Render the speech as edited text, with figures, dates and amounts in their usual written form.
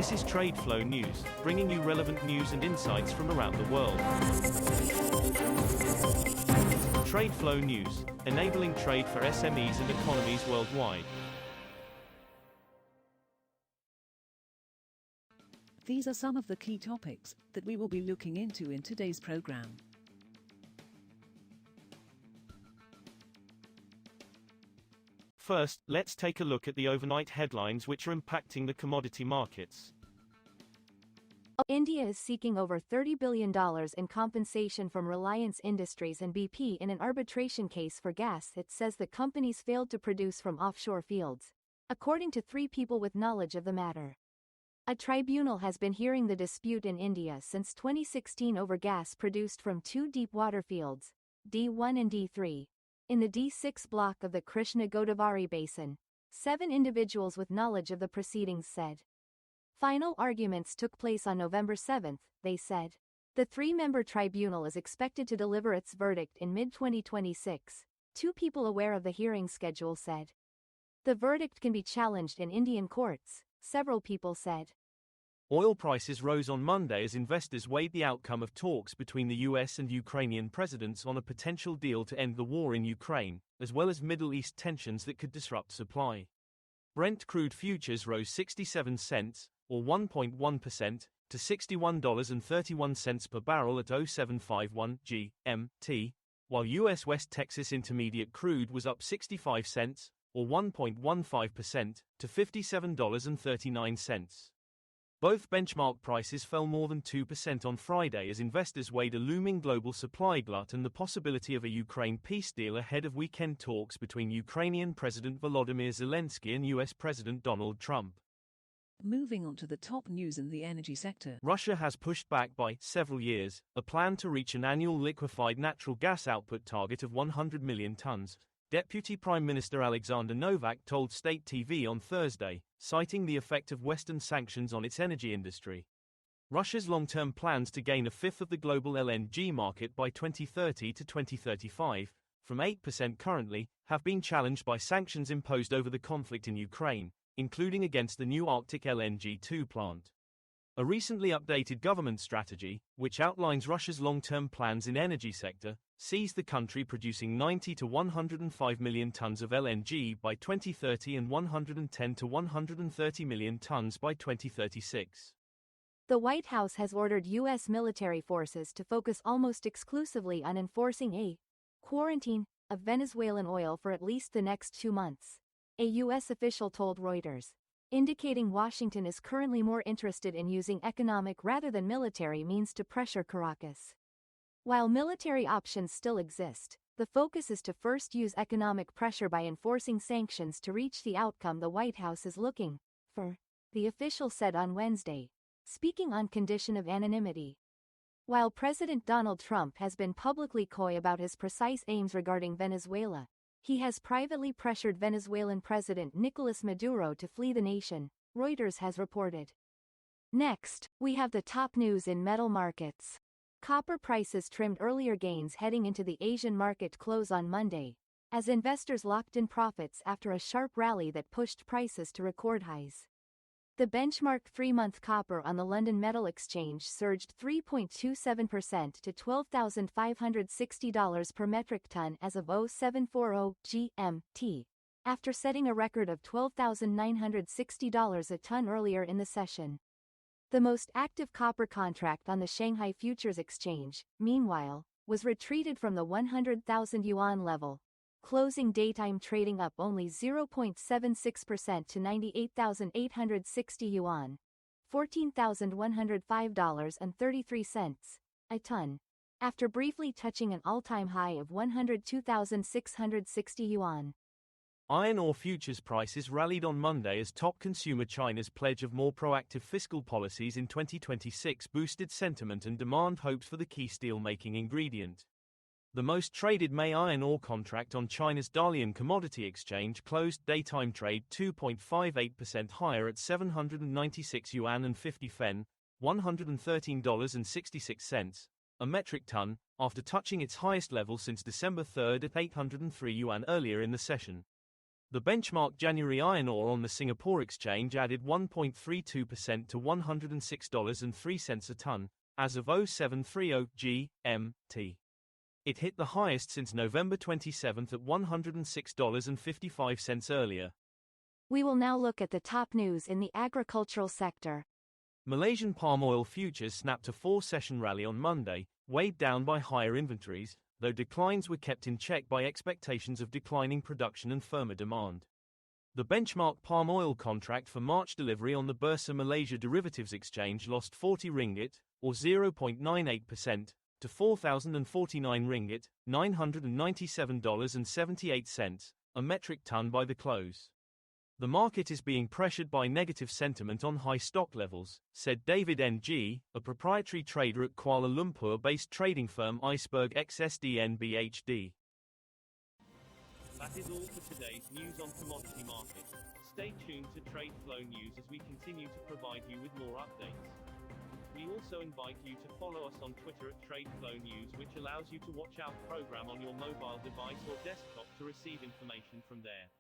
This is TradeFlow News, bringing you relevant news and insights from around the world. TradeFlow News, enabling trade for SMEs and economies worldwide. These are some of the key topics that we will be looking into in today's program. First, let's take a look at the overnight headlines which are impacting the commodity markets. India is seeking over $30 billion in compensation from Reliance Industries and BP in an arbitration case for gas it says the companies failed to produce from offshore fields, according to 3 people with knowledge of the matter. A tribunal has been hearing the dispute in India since 2016 over gas produced from 2 deep water fields, D1 and D3, in the D6 block of the Krishna-Godavari Basin, 7 individuals with knowledge of the proceedings said. Final arguments took place on November 7, they said. The 3-member tribunal is expected to deliver its verdict in mid-2026, 2 people aware of the hearing schedule said. The verdict can be challenged in Indian courts, several people said. Oil prices rose on Monday as investors weighed the outcome of talks between the US and Ukrainian presidents on a potential deal to end the war in Ukraine, as well as Middle East tensions that could disrupt supply. Brent crude futures rose 67 cents, or 1.1%, to $61.31 per barrel at 0751 GMT, while US West Texas Intermediate crude was up 65 cents, or 1.15%, to $57.39. Both benchmark prices fell more than 2% on Friday as investors weighed a looming global supply glut and the possibility of a Ukraine peace deal ahead of weekend talks between Ukrainian President Volodymyr Zelenskiy and US President Donald Trump. Moving on to the top news in the energy sector. Russia has pushed back by several years a plan to reach an annual liquefied natural gas output target of 100 million tons, Deputy Prime Minister Alexander Novak told State TV on Thursday, citing the effect of Western sanctions on its energy industry. Russia's long-term plans to gain a fifth of the global LNG market by 2030 to 2035, from 8% currently, have been challenged by sanctions imposed over the conflict in Ukraine, including against the new Arctic LNG 2 plant. A recently updated government strategy, which outlines Russia's long-term plans in energy sector, sees the country producing 90 to 105 million tons of LNG by 2030 and 110 to 130 million tons by 2036. The White House has ordered U.S. military forces to focus almost exclusively on enforcing a quarantine of Venezuelan oil for at least the next 2 months, a U.S. official told Reuters, indicating Washington is currently more interested in using economic rather than military means to pressure Caracas. While military options still exist, the focus is to first use economic pressure by enforcing sanctions to reach the outcome the White House is looking for, the official said on Wednesday, speaking on condition of anonymity. While President Donald Trump has been publicly coy about his precise aims regarding Venezuela, he has privately pressured Venezuelan President Nicolas Maduro to flee the nation, Reuters has reported. Next, we have the top news in metal markets. Copper prices trimmed earlier gains heading into the Asian market close on Monday, as investors locked in profits after a sharp rally that pushed prices to record highs. The benchmark 3-month copper on the London Metal Exchange surged 3.27% to $12,560 per metric ton as of 0740 GMT, after setting a record of $12,960 a ton earlier in the session. The most active copper contract on the Shanghai Futures Exchange, meanwhile, was retreated from the 100,000 yuan level, closing daytime trading up only 0.76% to 98,860 yuan, $14,105.33 a ton, after briefly touching an all-time high of 102,660 yuan. Iron ore futures prices rallied on Monday as top consumer China's pledge of more proactive fiscal policies in 2026 boosted sentiment and demand hopes for the key steel-making ingredient. The most traded May iron ore contract on China's Dalian Commodity Exchange closed daytime trade 2.58% higher at 796 yuan and 50 fen, $113.66, a metric ton, after touching its highest level since December 3 at 803 yuan earlier in the session. The benchmark January iron ore on the Singapore exchange added 1.32% to $106.03 a ton, as of 0730 GMT. It hit the highest since November 27 at $106.55 earlier. We will now look at the top news in the agricultural sector. Malaysian palm oil futures snapped a four-session rally on Monday, weighed down by higher inventories, though declines were kept in check by expectations of declining production and firmer demand. The benchmark palm oil contract for March delivery on the Bursa Malaysia Derivatives Exchange lost 40 ringgit, or 0.98%, to 4,049 ringgit, $997.78, a metric ton by the close. The market is being pressured by negative sentiment on high stock levels, said David Ng, a proprietary trader at Kuala Lumpur-based trading firm Iceberg XSDN BHD. That is all for today's news on commodity markets. Stay tuned to TradeFlow News as we continue to provide you with more updates. We also invite you to follow us on Twitter at TradeFlow News, which allows you to watch our program on your mobile device or desktop to receive information from there.